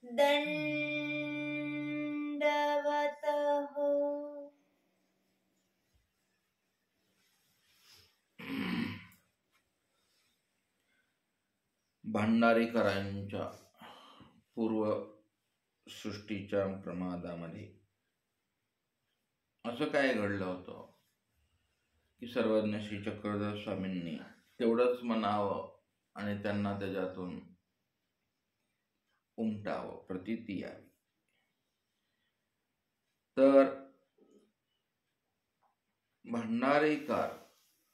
दंडवतः। भांडारीकरांच्या पूर्व सृष्टीच्या प्रमादामध्ये असं काय घडलं होतं की सर्वज्ञ श्री चक्रधर स्वामींनी तेवढंच म्हणावं आणि त्यांना त्याच्यातून उमटावं, प्रतीती यावी. तर भांडारीकार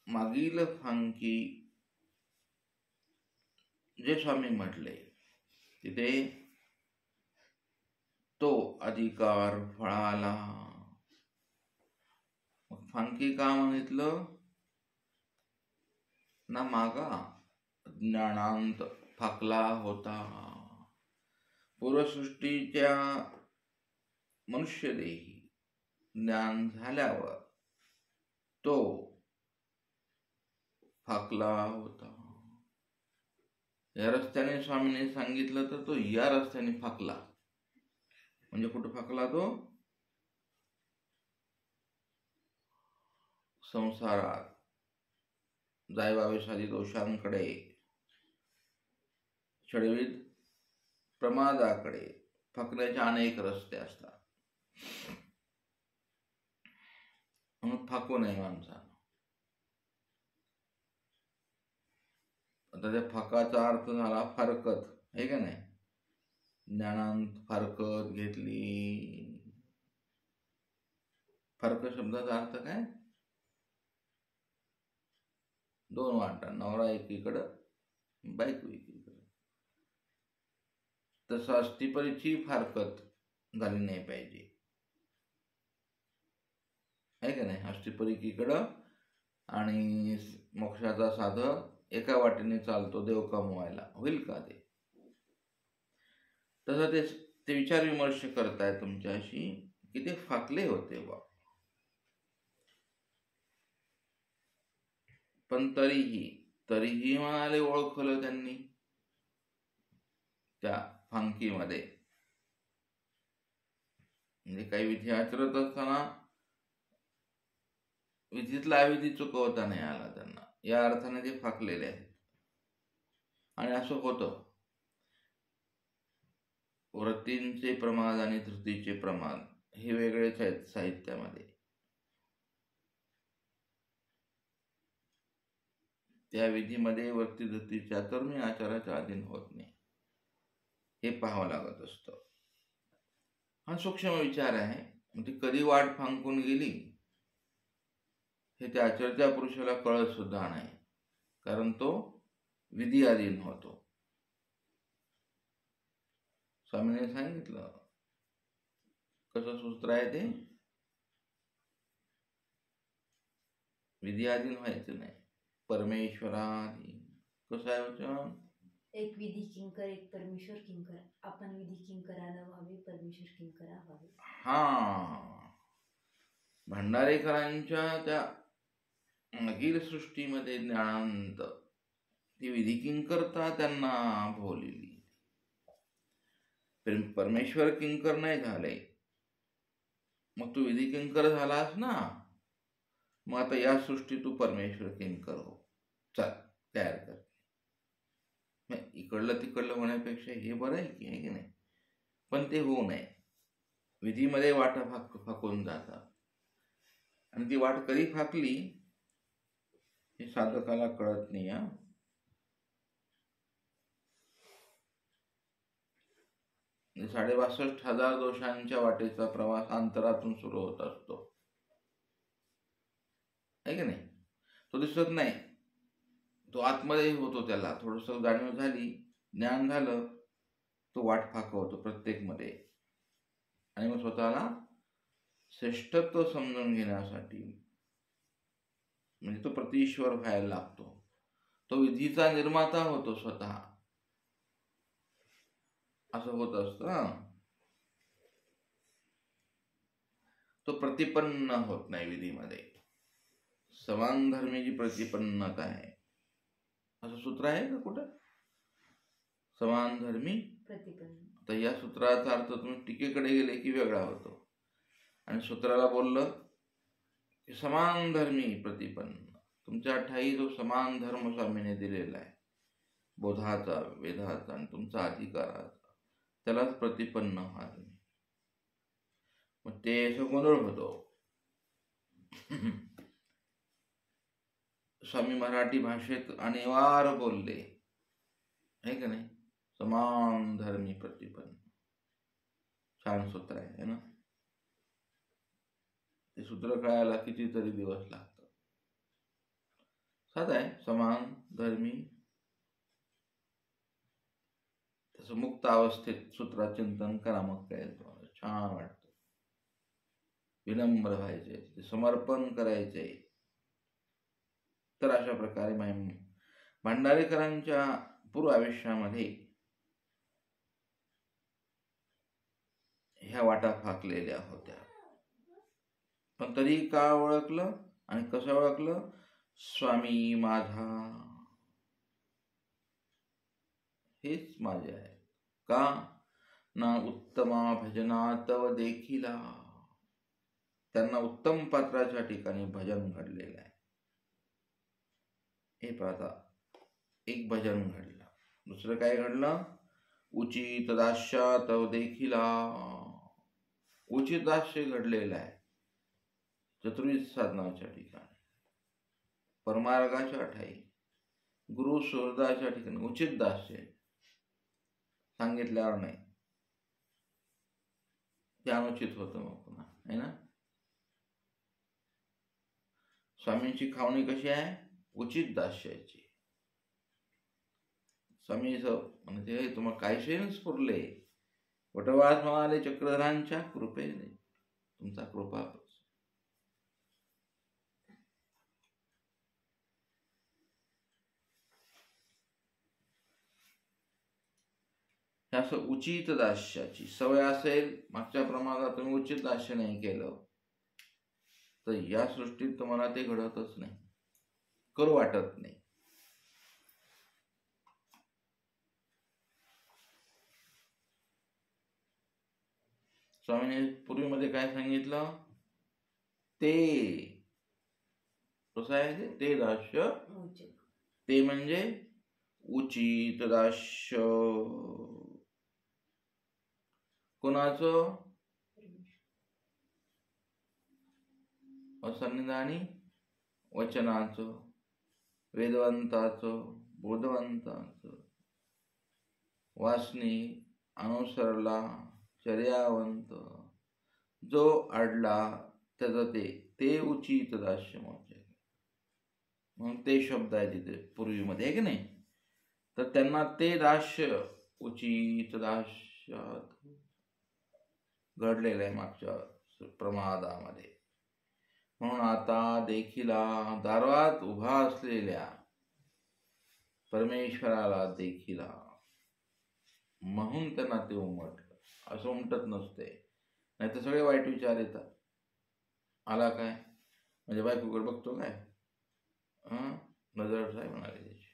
मागील फांकी जे स्वामी म्हटले तिथे तो अधिकार फळाला. फांकी का म्हटलं ना, मागा ज्ञानांत फाकला होता. पूर्वसृष्टीच्या मनुष्यदेही ज्ञान झाल्यावर तो फाकला होता. या रस्त्याने स्वामीने सांगितलं तर तो या रस्त्याने फाकला. म्हणजे कुठं फाकला तो? संसारात जायबावेशादी दोषांकडे, षडविध प्रमादाकडे फाकण्याचे अनेक रस्ते असतात. म्हणून फाकू नये माणसानं. आता त्या फाकाचा अर्थ झाला फारकत, आहे का नाही? ज्ञानांत फारकत घेतली. फारक शब्दाचा अर्थ काय? दोन वाटा, नवरा एकीकडं, बायको एकीकडं. तसं अष्टीपरीची फारकत झाली नाही पाहिजे, आहे का नाही? अष्टीपरी एकीकडं आणि मोक्षाचा साधक एका वाटेने चालतो देव कमवायला, होईल का ते? तसं ते विचार विमर्श करताय तुमच्याशी की ते फाकले होते बा. पण तरीही म्हणाले ओळखलं त्यांनी त्या फांकीमध्ये. म्हणजे काही विधी आचरत असताना विधीतला अविधी चुकवता नाही आला त्यांना, या अर्थाने ते फाकलेले आहेत. आणि असं होतं. व्रतींचे प्रमाद आणि धृतीचे प्रमाद हे वेगळेच आहेत साहित्यामध्ये. त्या विधीमध्ये वृत्ती धृतीच्या तरुणी आचाराच्या अधीन होत नाही, हे पाहावं लागत असतं. हा सूक्ष्म विचार आहे. म्हणजे कधी वाट फांकून गेली हे त्या आचरत्या पुरुषाला कळत सुद्धा नाही, कारण तो विधी अधीन होतो. स्वामीने सांगितलं कसं सूत्र आहे ते, विधी अधीन व्हायचं नाही, परमेश्वराधीन. कसं आहे वचन? एक विधी किंकर एक परमेश्वर किंकर. आपण विधी किंकराला व्हावे, परमेश्वर किंकरा व्हावे. हा, भांडारेकरांच्या त्या अखिल सृष्टीमध्ये ज्ञानांत ती विधी किंकरता त्यांना भोवलेली. परमेश्वर किंकर नाही झाले, मग तू विधी किंकर झालास ना, मग आता या सृष्टी तू परमेश्वर किंकर हो, चल तयार कर. इकडलं तिकडलं होण्यापेक्षा हे बरं आहे की, आहे की नाही? पण ते होऊ नये. विधीमध्ये वाट फाकून जातात आणि ती वाट कधी फाकली हे साधकाला कळत नाही. 62,500 दोषांच्या वाटेचा प्रवास अंतरातून सुरू होत असतो, आहे की नाही? तो दिसत नाही, तो आतमध्ये होतो. त्याला थोडंसं जाणीव झाली, ज्ञान झालं, तो वाट फाकवतो प्रत्येक मध्ये. आणि मग स्वतःला श्रेष्ठत्व समजून घेण्यासाठी म्हणजे तो प्रतिश्वर व्हायला लागतो. तो विधीचा निर्माता होतो स्वतः, असं होत असतं. तो प्रतिपन्न होत नाही विधीमध्ये. समान धर्मी जी प्रतिपन्नता आहे, असं सूत्र आहे का कुठं? समान धर्मी प्रतिपन्न. तर या सूत्राचा अर्थ तुम्ही टीकेकडे गेले की वेगळा होतो. आणि सूत्राला बोललं की समान धर्मी प्रतिपन्न. तुमच्या ठाई जो समान धर्म स्वामीने दिलेला आहे, बोधाचा, वेदाचा आणि तुमचा अधिकाराचा, त्यालाच प्रतिपन्न व्हा तुम्ही. मग ते असं गोंधळ होतो. स्वामी मराठी भाषेत अनिवार्य बोलले आहे का नाही, समान धर्मी प्रतिपन्न. छान सूत्र आहे ना. ते सूत्र कळायला कितीतरी दिवस लागतात. साधं आहे, समान धर्मी. तसं मुक्त अवस्थेत सूत्रा चिंतन करा, मग काय तुम्हाला छान वाटतं. विनम्र व्हायचे, समर्पण करायचे. तर अशा प्रकारे भांडारेकरांच्या पूर्व आयुष्यामध्ये ह्या वाटा फाकलेल्या होत्या. पण तरी का ओळखलं आणि कसं ओळखलं? स्वामी माझा हेच माझे आहे. का ना उत्तमा भजना तव देखिला. त्यांना उत्तम पात्राच्या ठिकाणी भजन घडलेलं आहे. हे पाहता, एक भजन घडलं. दुसरं काय घडलं? उचित दास्या तव देखिला. उचित दास्य घडलेलं आहे चतुर्विध साधनाच्या ठिकाणी, परमार्गाच्या ठाई, गुरु सुहृदाच्या ठिकाणी उचित दास्य सांगितल्यावर नाही, ते अनुचित होतं मग पुन्हा, है ना. स्वामींची खावणी कशी आहे? उचित दास्याची. स्वामी म्हणजे तुम्हाला कायशेन स्फुरले. वटवास म्हणाले चक्रधरांच्या कृपेने, तुमचा कृपा. असं उचित दास्याची सवय असेल, मागच्या प्रमाणात तुम्ही उचित दास्य नाही केलं तर या सृष्टीत तुम्हाला ते घडतच नाही, करू वाटत नाही. स्वामीने पूर्वीमध्ये काय सांगितलं? ते कसं आहे ते दास्य? ते म्हणजे उचित दास्य. कोणाचं? असन्निधानी वचनाचं, वेदवंताचं, बोधवंताचं. वासनी अनुसरला चर्यावंत, जो अडला त्याचं ते उचित दास्य म्हणजे. म्हणून ते शब्द आहे तिथे पूर्वीमध्ये, आहे की नाही. तर त्यांना ते दास्य उचित दास्यात घडलेलं आहे मागच्या प्रमादामध्ये. म्हणून आता देखिला दारात उभा असलेल्या परमेश्वराला देखिला, म्हणून त्यांना ते उमटलं. असं उमटत नसते, नाही तर सगळे वाईट विचार येतात. आला काय म्हणजे बायकोकडे बघतो काय, नजर आहे म्हणाले त्याची,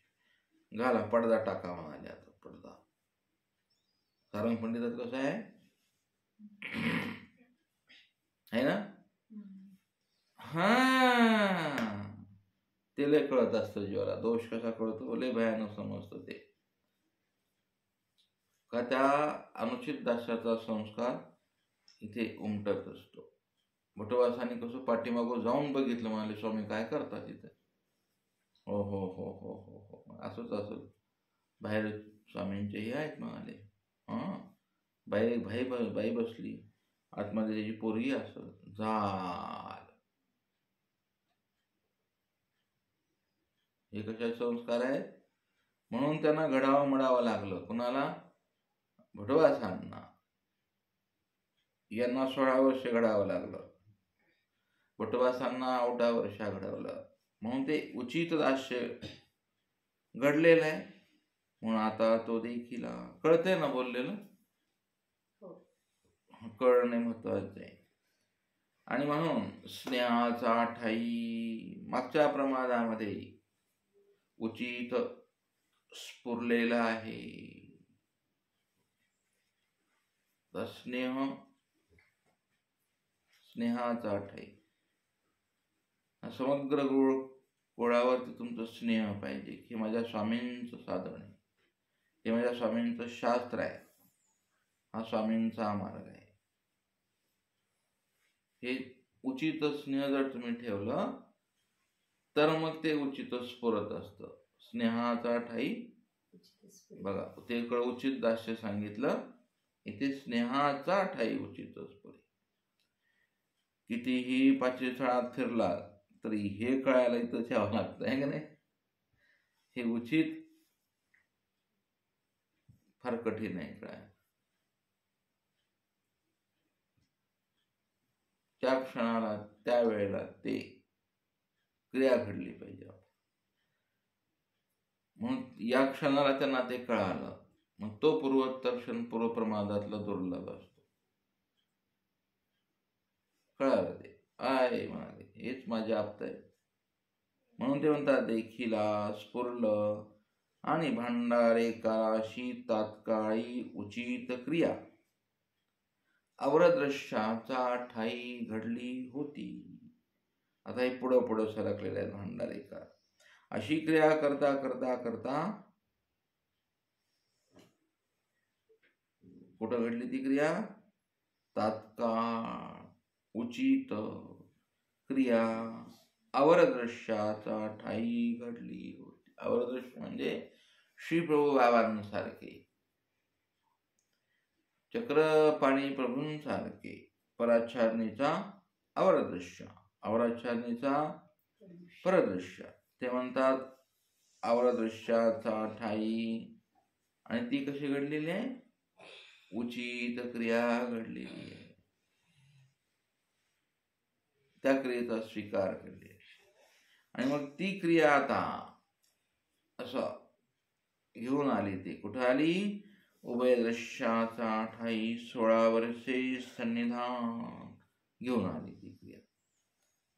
घाला पडदा टाका म्हणाले. आता पडदा सारंग पंडितात कसं आहे ना. ते लय कळत असतं जीवाला. दोष कसा कळतो लय भयानक समजतं ते. का त्या अनुचित दास्याचा संस्कार इथे उमटत असतो. भटवासाने कसं पाठीमागून जाऊन बघितलं, म्हणाले स्वामी काय करतात इथे. हो हो हो हो हो हो असंच असं बाहेर स्वामींचे हे आहेत म्हणाले. बाहेर बाई बसली, आतमध्ये त्याची पोरगी असत. झाल हे कशा संस्कार आहेत. म्हणून त्यांना घडावं मडावं लागलं. कुणाला? भटवासांना. यांना 16 वर्ष घडावं लागलं, भटवासांना 8 वर्ष घडवलं. म्हणून ते उचित दास्य घडलेलं आहे. म्हणून आता तो देखील कळतंय ना बोललेलं, कळणे महत्वाचे आहे. आणि म्हणून स्नेहाचा ठाई मागच्या प्रमादामध्ये उचित स्फुरलेला आहे. तर स्नेहाचा ठाई. समग्र गोळावरती तुमचं स्नेह पाहिजे. हे माझ्या स्वामींचं साधन आहे, हे माझ्या स्वामींचं शास्त्र आहे, हा स्वामींचा मार्ग आहे. हे उचित स्नेह जर तुम्ही ठेवलं तर मग ते उचित स्फुरत असतं. स्नेहाचा ठाई बघा, ते उचित दास्य सांगितलं, इथे स्नेहाचा ठाई उचित स्फुरे. कितीही पाचवीसळात फिरला तरी हे कळायला इथं ठेवावं लागतं, आहे का नाही? हे उचित फार कठीण आहे कळायला. त्या क्षणाला त्या वेळेला ते क्रिया घडली पाहिजे. म्हणून या क्षणाला त्यांना ते कळालं. मग तो पूर्वोत्तर क्षण पूर्वप्रमादातला दुर्लभ असतो. कळालं ते आहे म्हणाले, हेच माझे आप्त आहे. म्हणून ते म्हणतात, देखिला स्फुरलं आणि भांडारे काशी तात्काळी उचित क्रिया अवरदृश्याचा ठाई घडली होती. आता हे पुढं पुढं सरकलेलं आहे भांडारेकर. अशी क्रिया करता करता करता कुठं घडली ती क्रिया? तात्काळ उचित क्रिया अवरदृश्याचा ठाई घडली होती. अवरदृश्य म्हणजे श्री प्रभू बाबांसारखे, चक्रपाणी प्रभूंसारखे. पराच्छादनेचा अवरदृश्य, अवराच्छादनेचा परदृश्य. ते म्हणतात अवरदृश्याचा ठाई. आणि ती कशी घडलेली आहे? उचित क्रिया घडलेली आहे. त्या क्रियेचा स्वीकार केले. आणि मग ती क्रिया आता असं घेऊन आली. ती कुठं आली? उभय दृश्याचा ठाई 16 वर्षे सन्निधान घेऊन आली ती क्रिया.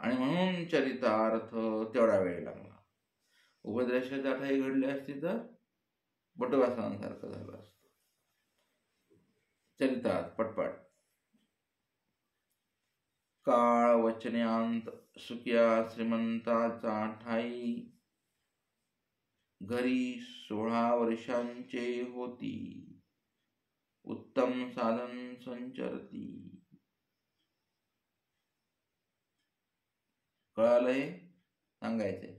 आणि म्हणून चरितार्थ तेवढा वेळ लागला. उभय दृश्याचा ठाई घडली असती तर बटवासनासारखं झालं असतं. चरितार्थ पटपट. काळ वचन्यांत सुखिया श्रीमंताचा ठाई घरी 16 वर्षांचे होती. उत्तम साधन संचरती. कळालंय? सांगायचंय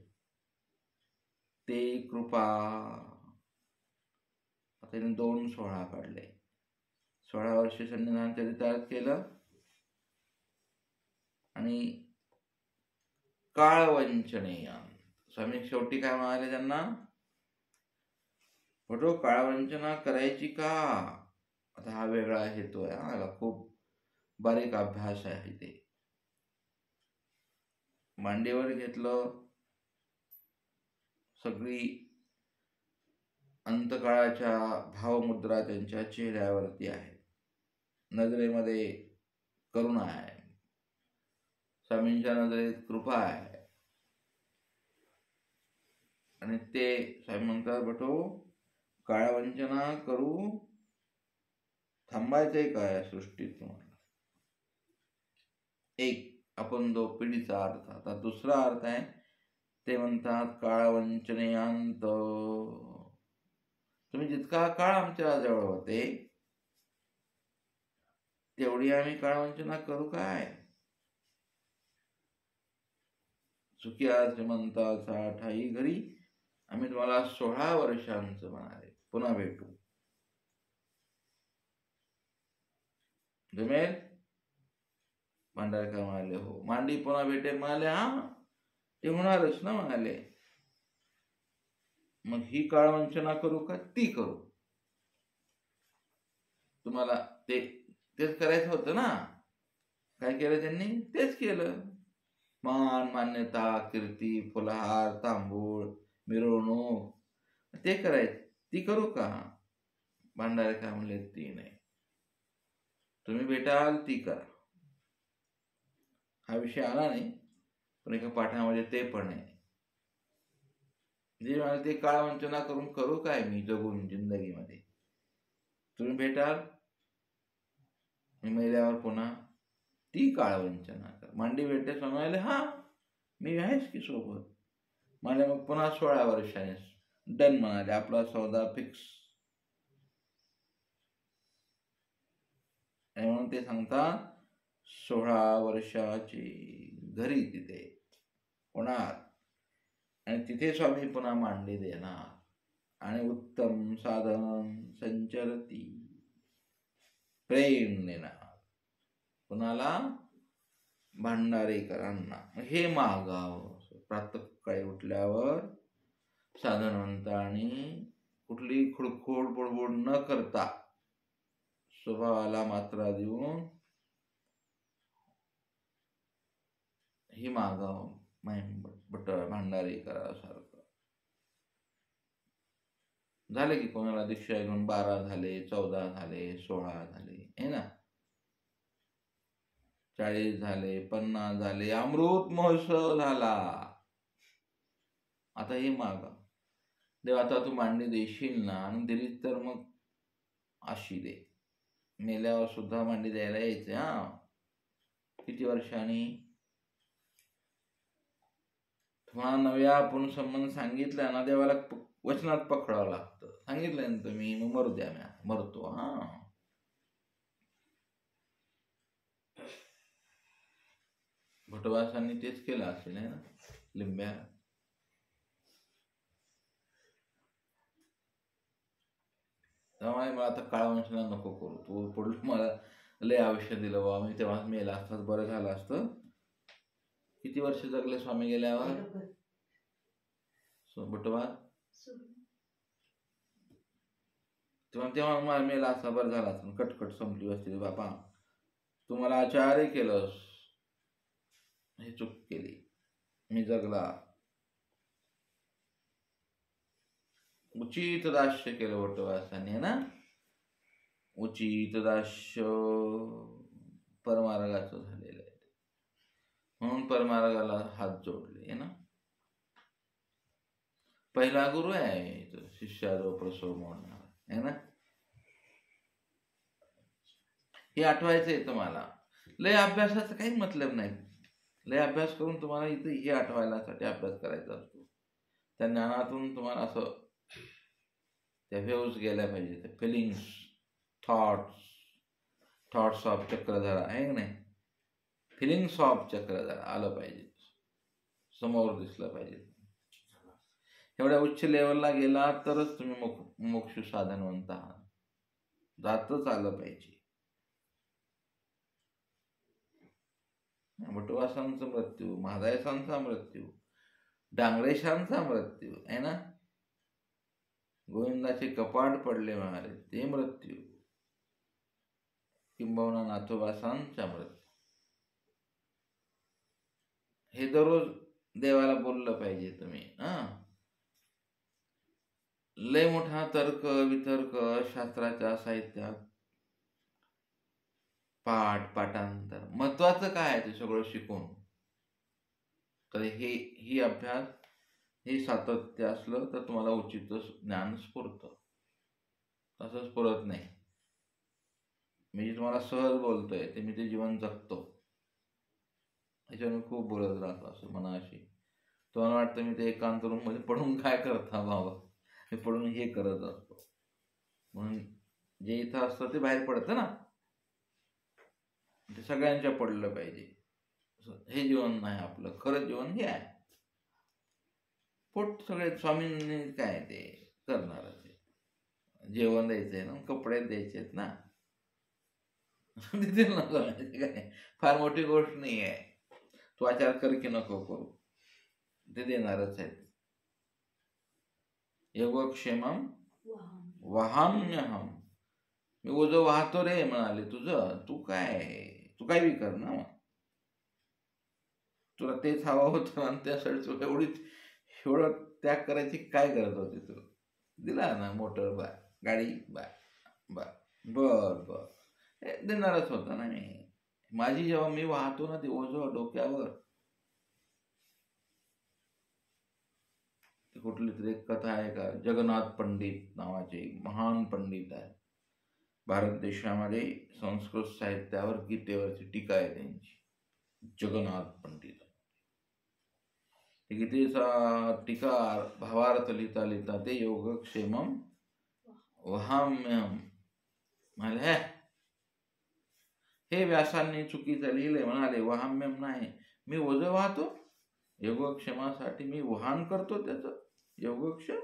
ते कृपा. आता 2 16 काढले. 16 वर्षे सन्निधान चरितार्थ केलं. आणि काळवंचनेय स्वामी शेवटी काय म्हणाले त्यांना? फोटो काळवंचना करायची का? आता हा वेगळा हेतू आहे. हा खूप बारीक अभ्यास आहे. ते मांडीवर घेतलं, सगळी अंतकाळाच्या भावमुद्रा त्यांच्या चेहऱ्यावरती आहे. नजरेमध्ये करुणा आहे, स्वामींच्या नजरेत कृपा आहे. आणि ते स्वामी म्हणतात, बटो काळवंचना करू थांबायचंय काय सृष्टीत तुम्हाला? एक आपण जो पिढीचा अर्थ. आता दुसरा अर्थ आहे, ते म्हणतात काळवंचनेयांत तुम्ही जितका काळ आमच्या जवळ होते तेवढी आम्ही काळवंचना करू काय? सुखिया श्रीमंताचा ठाई घरी आम्ही तुम्हाला 16 वर्षांचं म्हणाले, पुन्हा भेटू. जमेल? भांडारकर म्हणाले हो. मांडी पुन्हा भेटेल म्हणाले, हा ते होणारच ना म्हणाले. मग ही काळवंचना करू का? ती करू. तुम्हाला तेच करायचं होतं ना. काय केलं त्यांनी? तेच केलं. मान मान्यता कीर्ती फुलहार तांबूळ मिरवणूक ते करायचं. ती करू का? भांडारे काय म्हणले, ती नाही. तुम्ही भेटाल ती करा. हा विषय आला नाही, पण एका पाठामध्ये ते पण आहे. जे मला ते काळवंचना करून करू काय मी जगून जिंदगीमध्ये? तुम्ही भेटाल मी मेल्यावर पुन्हा ती काळवंचना कर. मांडी भेटते स्वामी म्हणाले, हा मी आहेच की सोबत. मला मग पुन्हा 16 वर्षाने डन म्हणाले, आपला सौदा फिक्स. म्हणून ते सांगतात 16 वर्षाची घरी तिथे होणार आणि तिथे स्वामी पुन्हा मांडी देणार आणि उत्तम साधन संचरती प्रेम देणार कुणाला, भांडारेकरांना. हे मागावं. प्रातःकाळी उठल्यावर साधनवंत आणि कुठली खुडखोड बुडबुड न करता स्वभावाला मात्रा देऊन ही मागावं भांडारेकरासारखं. झाले की कोणाला दीक्षा घेऊन 12 झाले, 14 झाले, 16 झाले, हे ना, 40 झाले, 50 झाले, अमृत महोत्सव झाला. आता हे मागा. देव आता तू मांडी देशील ना, आणि दिली तर मग अशी दे. मेल्यावर सुद्धा मांडी द्यायला यायचे. हा, किती वर्षांनी? तुम्हाला नव्या पुनसंबंध सांगितलं ना, देवाला वचनात पकडावं लागतं. सांगितलंय ना तुम्ही, मग मरू द्या, मरतो. हा, भटवासांनी तेच केलं असेल ना लिंब्या. त्यामुळे मला आता काळवंशला नको करू. तू पुढलं मला लय आयुष्य दिलं बाबा, मी तेव्हा मेला असताच बरं झालं असतं. किती वर्ष जगले स्वामी गेल्यावर? बटवा तेव्हा मला मेला असता बरं झाला असतं. कटकट संपली असते. बापा तुम्हाला आचार्य केलंस, हे चूक केली. मी जगला, उचित दास्य केलं वटवासाने ना. उचित दास्य परमार्गाचं झालेलं आहे, म्हणून परमार्गाला हात जोडले ना. पहिला गुरु आहे शिष्याजवळ प्रसव म्हणणार आहे ना. हे आठवायचंय तुम्हाला. लय अभ्यासाचा काही मतलब नाही. लय अभ्यास करून तुम्हाला इथे हे आठवायलासाठी अभ्यास करायचा असतो. त्या ज्ञानातून तुम्हाला असं त्या व्हेव्ज गेल्या पाहिजे, त्या फिलिंग्स, थॉट्स ऑफ चक्रधरा आहे की नाही. फिलिंग्स ऑफ चक्रधरा आलं पाहिजे, समोर दिसलं पाहिजे. एवढ्या उच्च लेवलला गेला तरच तुम्ही मोक्ष साधनवंत आहात. जातच आलं पाहिजे. भटवासांचा मृत्यू, महादायसांचा मृत्यू, डांगरेशांचा मृत्यू आहे ना. गोविंदाचे कपाट पडले म्हणाले ते मृत्यू, किंबहुना नाथोबासांचा मृत्यू. हे दररोज देवाला बोललं पाहिजे तुम्ही. लय मोठा तर्क वितर्क शास्त्राच्या साहित्यात, पाठांतर, महत्वाचं काय आहे ते सगळं शिकून. तर ही अभ्यास, हे सातत्य असलं तर तुम्हाला उचित ज्ञान स्फुरतं. तसं स्फुरत नाही. मी जे तुम्हाला सहज बोलतोय ते मी ते जीवन जगतो. त्याच्यावर मी खूप बोलत राहतो असं मनाशी. तुम्हाला वाटतं मी ते एकांत रूम मध्ये पडून काय करता बाबा, मी पडून हे करत असतो. म्हणून जे इथं असतं ते बाहेर पडतं ना, ते सगळ्यांच्या पडलं पाहिजे. हे जीवन नाही आपलं, खरं जीवन हे आहे. पोट सगळे स्वामींनी काय ते करणार, जेवण द्यायचंय ना, कपडे द्यायचे आहेत ना. काय फार मोठी गोष्ट नाही आहे. तू आचार कर की नको करू, ते देणारच आहेत. योगक्षेमम वहाम्यहम, मी ओझं वाहतो रे म्हणाले तुझं. तू काय बी कर ना, तुला तेच हवं होतं आणि त्यासाठी तुला एवढं त्याग करायची काय गरज होती? तुला दिला ना मोटर, बाय गाडी, बर देणारच होता ना मी. माझी जेव्हा मी वाहतो ना ते ओझं डोक्यावर. कुठली तरी एक कथा आहे का, जगन्नाथ पंडित नावाचे महान पंडित आहे. भारत देशामध्ये संस्कृत साहित्यावर गीतेवरची टीका आहे त्यांची, जगन्नाथ पंडित. गीतेचा टीका भावार्थ लिहिता लिहिता ते योगक्षेमम वहाम्यहम म्हणाले, हे व्यासांनी चुकीचं लिहिले. म्हणाले वहाम्यम नाही, मी ओझं वाहतो योगक्षेमासाठी, मी वहान करतो त्याचं योगक्षेम,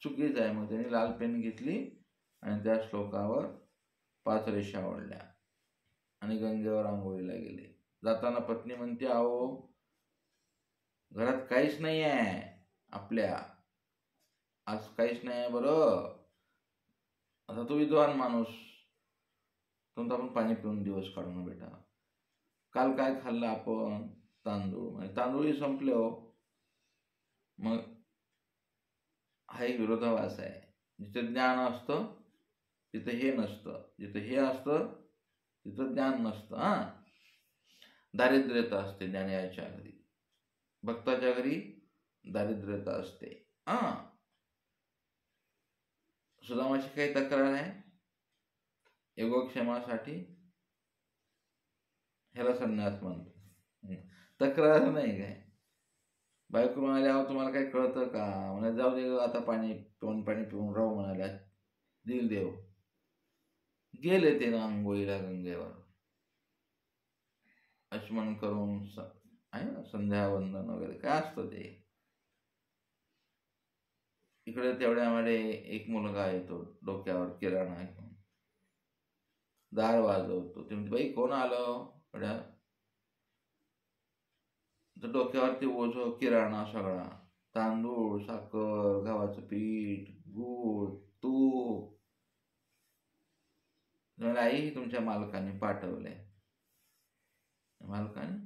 चुकीचं आहे. मग त्यांनी लाल पेन घेतली आणि त्या श्लोकावर 5 रेषा ओढल्या आणि गंगेवर आंघोळीला गेले. जाताना पत्नी म्हणते, अहो घरात काहीच नाही आहे आपल्या, आज काहीच नाही आहे बरं. आता तो विद्वान माणूस, तो आपण पाणी पिऊन दिवस काढून बेटा. काल काय खाल्लं आपण? तांदूळ. म्हणजे तांदूळही संपले हो. मग हा एक विरोधाभास आहे. जिथे ज्ञान असतं तिथे हे नसतं, जिथे हे असतं तिथं ज्ञान नसतं. दारिद्र्यता असते ज्ञानाच्या घरी, भक्ताच्या घरी दारिद्र्यता असते. सुदामाची काही तक्रार आहे योगक्षेमासाठी? ह्याला संन्यास म्हणतो. तक्रार नाही काय. बायको म्हणाले, अहो तुम्हाला काही कळतं का? म्हणाले जाऊ दे आता, पाणी पिऊन राहू म्हणाल्या, दिल देव. गेले ते आंघोळीला गंगेवर, आचमन करून आहे ना, संध्यावंदन वगैरे काय असतं ते. इकडे तेवढ्यामध्ये एक मुलगा येतो डोक्यावर किराणा घेऊन, दार वाजवतो. ते म्हणते, बाई कोण आलं? तर डोक्यावरती ओझं किराणा सगळा, तांदूळ, साखर, गव्हाचं पीठ, गूळ, तूप. आई तुमच्या मालकाने पाठवलंय. मालकाने?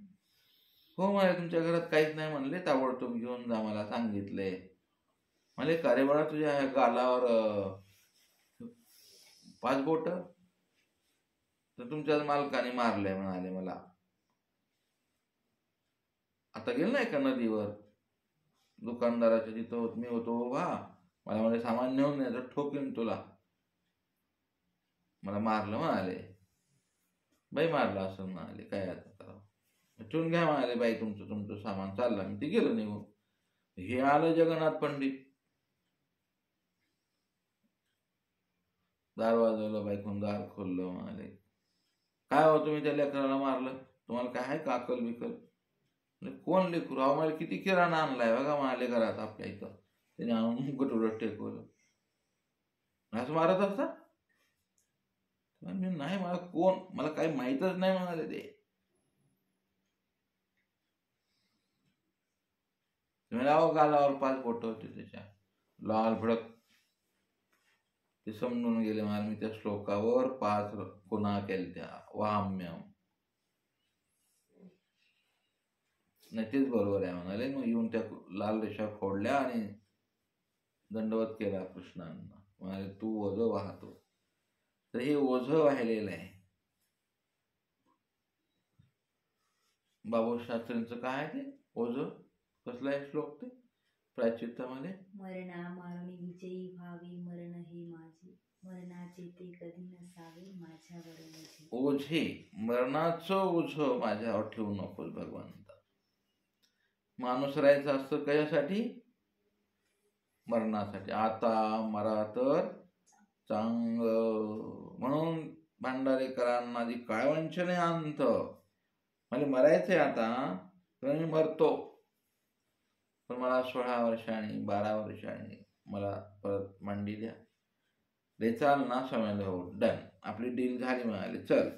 हो म्हणे, तुमच्या घरात काहीच नाही म्हणले, ताबडतोब घेऊन जा मला सांगितले. म्हणे का रे बाळा, तुझ्या गालावर 5 बोट तर तुमच्याच मालकाने मारलंय म्हणाले मला. आता गेलं नाही का नदीवर, दुकानदाराच्या तिथं मी होतो उभा, मला म्हणे सामान नेऊन नाही तर ठोकीन तुला, मला मारलं म्हणाले. बाई मारलं असं म्हणाले, काय आता ठेवून घ्या म्हणाले बाई तुमचं सामान. चालला मी, ते गेलं निघून. हे आलं जगन्नाथ पंडित, दार वाजवलं, बायकून दार खोललं. म्हणाले, काय हो तुम्ही त्या लेकराला मारलं? तुम्हाला काय आहे का अकल बिकल? कोण लेकरू? अहो मला किती किराणा आणलाय बघा म्हणाले घरात आपल्या इथं. त्याने आणून गटुरं टेकवलं. असं मारत असता? नाही, मला कोण, मला काही माहीतच नाही म्हणाले ते. गालावर 5 बोट होते त्याच्या, लाल भडक. ते समजून गेले मला, मी त्या श्लोकावर 5 खुणा केल्या, वाम्यम. नाही तेच बरोबर आहे म्हणाले. मग येऊन त्या लाल रेषा फोडल्या आणि दंडवत केला कृष्णांना. म्हणाले तू ओझं वाहतो. तर हे ओझं वाहिलेलं आहे. बाबूशास्त्रींचं काय आहे ते ओझं? कसला आहे श्लोक ते प्रायश्चित्तामध्ये? मरणा मारुनी विजयी व्हावी, मरण हे माझे, मरणाचे ते कधी नसावे माझ्यावर ओझे. ओझे, मरणाचं ओझं माझ्यावर ठेवू नकोस भगवंता. माणूस राहायचं असतं कशासाठी? मरणासाठी. आता मरा तर चांगलं. म्हणून भांडारेकरांना जी काळवंचने आणत, मला मरायचंय आता तर मी मरतो, पण मला 16 वर्षांनी 12 वर्षांनी मला परत मांडी द्या. रे चाल ना समजलं, हो डन, आपली डील झाली. म्हणाले चल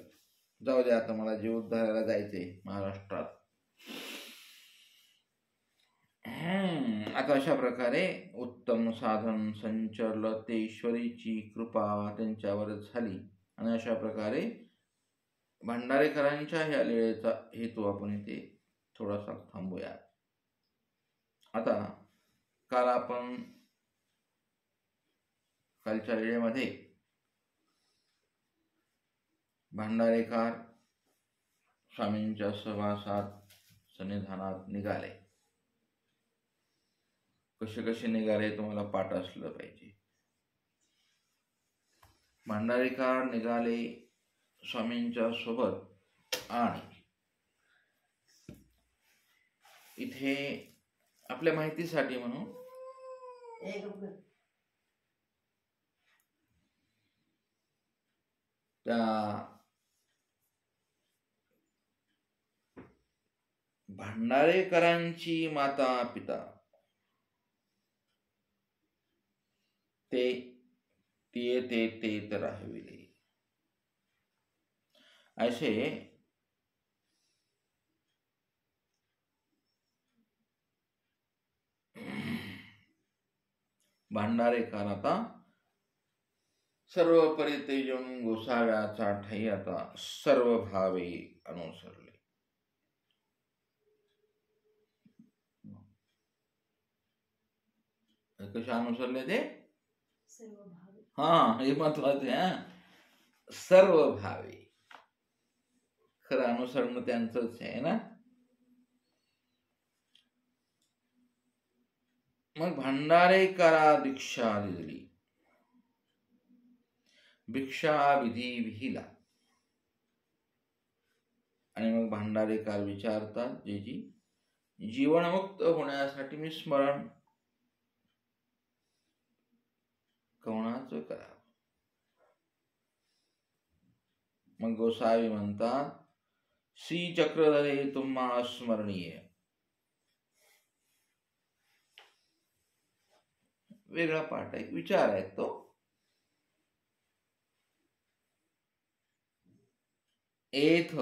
जाऊ दे, आता मला जीव उद्धारायला जायचे महाराष्ट्रात. आता अशा प्रकारे उत्तम साधन संचरलं, ते ईश्वरीची कृपा त्यांच्यावर झाली. आणि अशा प्रकारे भांडारेकरांच्या ह्या लीळेचा हेतू आपण इथे थोडासा थांबूया. आता काल आपण कालच्या लीळेमध्ये भांडारेकर स्वामींच्या सहवासात सन्निधानात निघाले. कसे कसे निघाले तुम्हाला पाठ असलं पाहिजे. भांडारेकर निघाले स्वामींच्या सोबत आणि इथे आपल्या माहितीसाठी म्हणून त्या भांडारेकरांची माता पिता ते तर राहविले असे भांडारेकर आता सर्व परित्यजून गोसाव्याचा ठाई आता सर्व भावे अनुसरले. कसे अनुसरले ते? सर्व भावे. हा, हे महत्वाचे आहे. सर्व भावे. खरं अनुसरण त्यांचंच आहे ना. मग भांडारेकरा दीक्षा दिली, भिक्षा विधी विहिला. आणि मग भांडारेकर विचारतात, जेजी जीवनमुक्त होण्यासाठी मी स्मरण कोणाचं करावं? मग गोसावी म्हणतात, श्री चक्रधरे तुम्हा स्मरणीय. वेगळा पाठ आहे, विचार आहे तो. एथ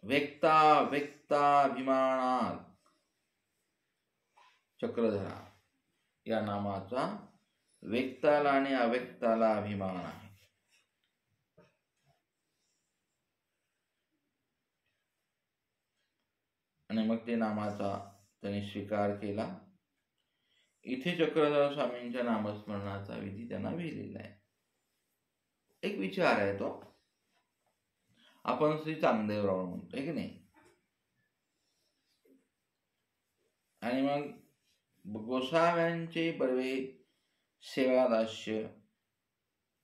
व्यक्ता व्यक्ताभिमानात चक्रधरा या नामाचा व्यक्ताला आणि अव्यक्ताला अभिमान आहे. आणि मग ते नामाचा त्याने स्वीकार केला. इथे चक्रधर स्वामींच्या नामस्मरणाचा विधी त्यांना लिहिलेला आहे. एक विचार आहे तो. आपण श्री चांगदेवराव म्हणतो की नाही. आणि मग गोसाव्यांचे बर्वे सेवादास्य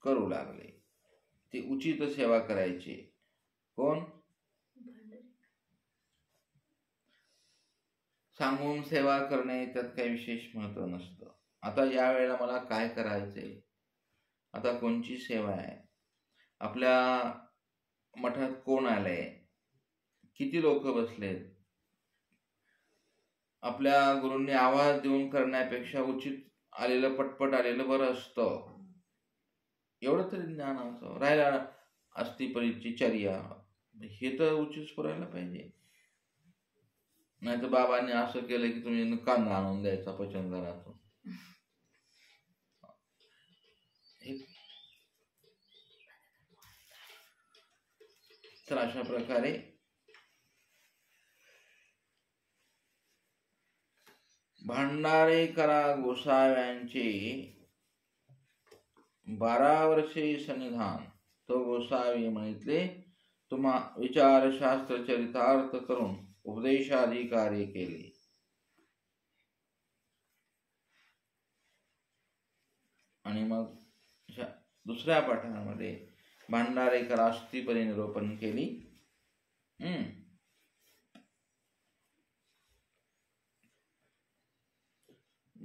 करू लागले. ते उचित सेवा करायचे. कोण? सांगून सेवा करणे त्यात काही विशेष महत्व नसतं. आता या वेळेला मला काय करायचंय, आता कोणची सेवा आहे, आपल्या मठात कोण आलंय, किती लोक बसलेत, आपल्या गुरूंनी आवाज देऊन करण्यापेक्षा उचित आलेलं पटपट आलेलं बरं असतं. एवढं तरी ज्ञान असं राहिला. असती परिचर्या हे तर उचित पुरायला पाहिजे. नाही तर बाबांनी असं केलं की तुम्ही कांदा आणून द्यायचा पचनदारातून. तर अशा प्रकारे भांडारेकरा गोसाव्यांचे 12 वर्षे सन्निधान. तो गोसावी म्हणितले तुम्हा विचारशास्त्र चरितार्थ करून उपदेशाधिकारी केले. आणि मग दुसऱ्या पाठामध्ये भांडारेकर स्तुतिपरिनिरूपण केली.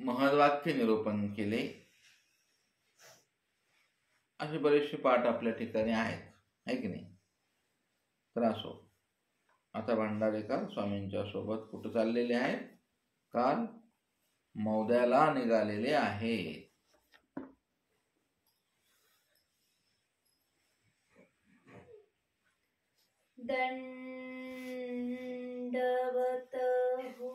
महद्वाक्य निरूपण केले. असे बरेचसे पाठ आपल्या ठिकाणी आहेत, है की नाही. तर असो, आता भांडारेकर स्वामींच्या सोबत कुठं चाललेले आहेत? काल मौद्याला निघालेले आहेत. दंडवत हो.